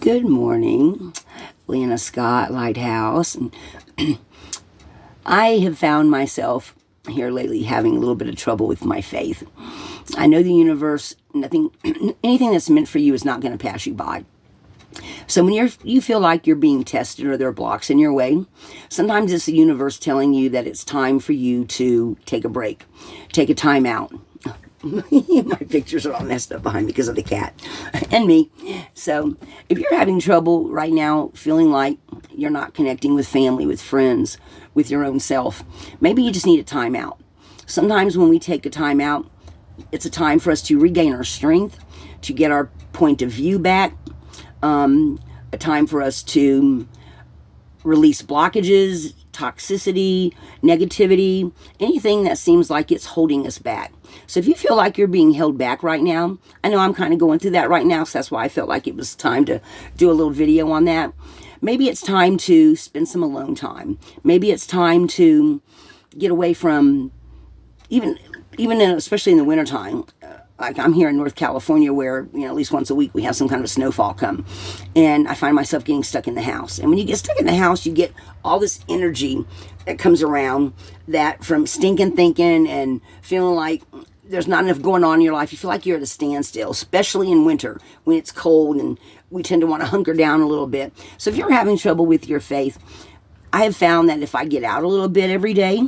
Good morning, Lana Scott Lighthouse. And I have found myself here lately having a little bit of trouble with my faith. I know the universe, anything that's meant for you is not going to pass you by. So when you feel like you're being tested or there are blocks in your way, sometimes it's the universe telling you that it's time for you to take a break, take a time out. My pictures are all messed up behind me because of the cat and me. So if you're having trouble right now feeling like you're not connecting with family, with friends, with your own self, maybe you just need a time out. Sometimes when we take a time out, it's a time for us to regain our strength, to get our point of view back, a time for us to release blockages, toxicity, negativity, anything that seems like it's holding us back. So if you feel like you're being held back right now, I know I'm kind of going through that right now, so that's why I felt like it was time to do a little video on that. Maybe it's time to spend some alone time. Maybe it's time to get away from, especially in the wintertime. Like I'm here in North California where, at least once a week we have some kind of snowfall come. And I find myself getting stuck in the house. And when you get stuck in the house, you get all this energy that comes around that from stinking thinking and feeling like there's not enough going on in your life. You feel like you're at a standstill, especially in winter when it's cold and we tend to want to hunker down a little bit. So if you're having trouble with your faith, I have found that if I get out a little bit every day,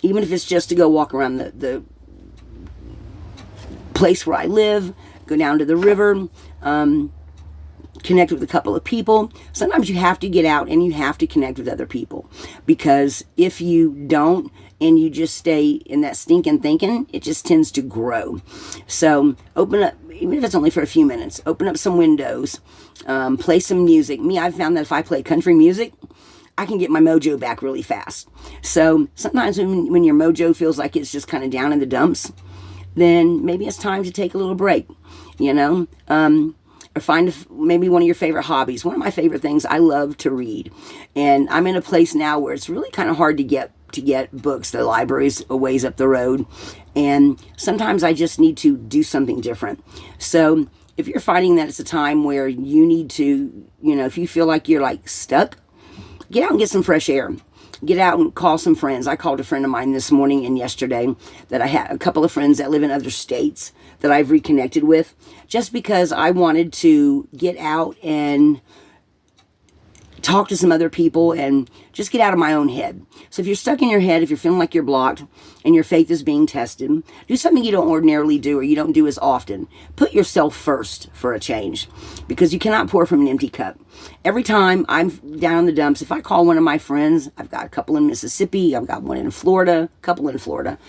even if it's just to go walk around the place where I live, go down to the river, connect with a couple of people. Sometimes you have to get out and you have to connect with other people, because if you don't and you just stay in that stinking thinking, it just tends to grow. So open up, even if it's only for a few minutes, open up some windows, play some music. I've found that if I play country music, I can get my mojo back really fast. So sometimes when your mojo feels like it's just kind of down in the dumps, then maybe it's time to take a little break, or find maybe one of your favorite hobbies. One of my favorite things, I love to read. And I'm in a place now where it's really kind of hard to get books. The library's a ways up the road. And sometimes I just need to do something different. So if you're finding that it's a time where you need to, if you feel like you're like stuck, get out and get some fresh air. Get out and call some friends. I called a friend of mine this morning and yesterday that I had a couple of friends that live in other states that I've reconnected with, just because I wanted to get out and talk to some other people and just get out of my own head. So if you're stuck in your head, if you're feeling like you're blocked and your faith is being tested, do something you don't ordinarily do or you don't do as often. Put yourself first for a change, because you cannot pour from an empty cup. Every time I'm down in the dumps, if I call one of my friends, I've got a couple in Mississippi, I've got one in Florida, a couple in Florida.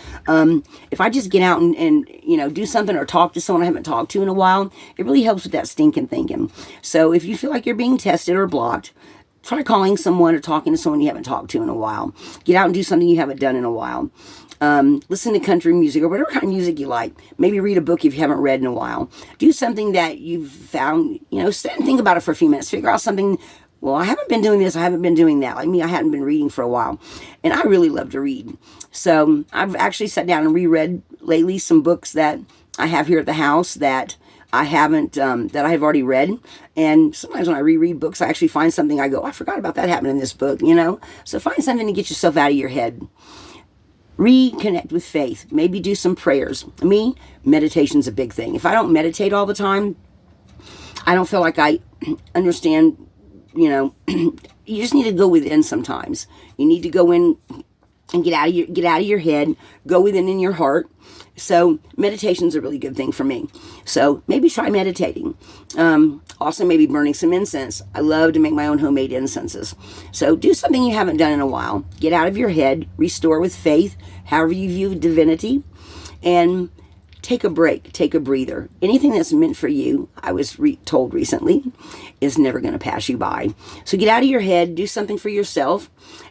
If I just get out and do something or talk to someone I haven't talked to in a while, it really helps with that stinking thinking. So if you feel like you're being tested or blocked, try calling someone or talking to someone you haven't talked to in a while. Get out and do something you haven't done in a while. Listen to country music or whatever kind of music you like. Maybe read a book if you haven't read in a while. Do something that you've found, sit and think about it for a few minutes. Figure out something. Well, I haven't been doing this. I haven't been doing that. Like me, I hadn't been reading for a while. And I really love to read. So I've actually sat down and reread lately some books that I have here at the house that I haven't, that I've already read. And sometimes when I reread books, I actually find something I go, I forgot about that happening in this book, So find something to get yourself out of your head. Reconnect with faith. Maybe do some prayers. Meditation's a big thing. If I don't meditate all the time, I don't feel like I understand, you just need to go within sometimes. You need to go in and get out of your head, go within in your heart. So meditation's a really good thing for me. So maybe try meditating. Also maybe burning some incense. I love to make my own homemade incenses. So do something you haven't done in a while. Get out of your head, restore with faith, however you view divinity, and take a break, take a breather. Anything that's meant for you, I was told recently, is never going to pass you by. So get out of your head, do something for yourself,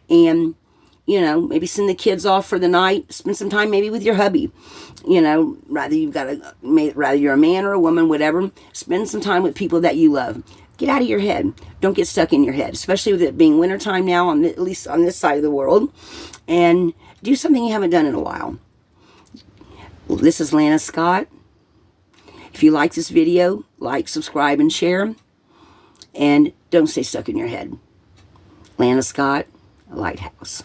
and maybe send the kids off for the night. Spend some time maybe with your hubby. Rather you're a man or a woman, whatever. Spend some time with people that you love. Get out of your head. Don't get stuck in your head, especially with it being wintertime now, at least on this side of the world. And do something you haven't done in a while. Well, this is Lana Scott. If you like this video, like, subscribe, and share. and don't stay stuck in your head. Lana Scott, Lighthouse.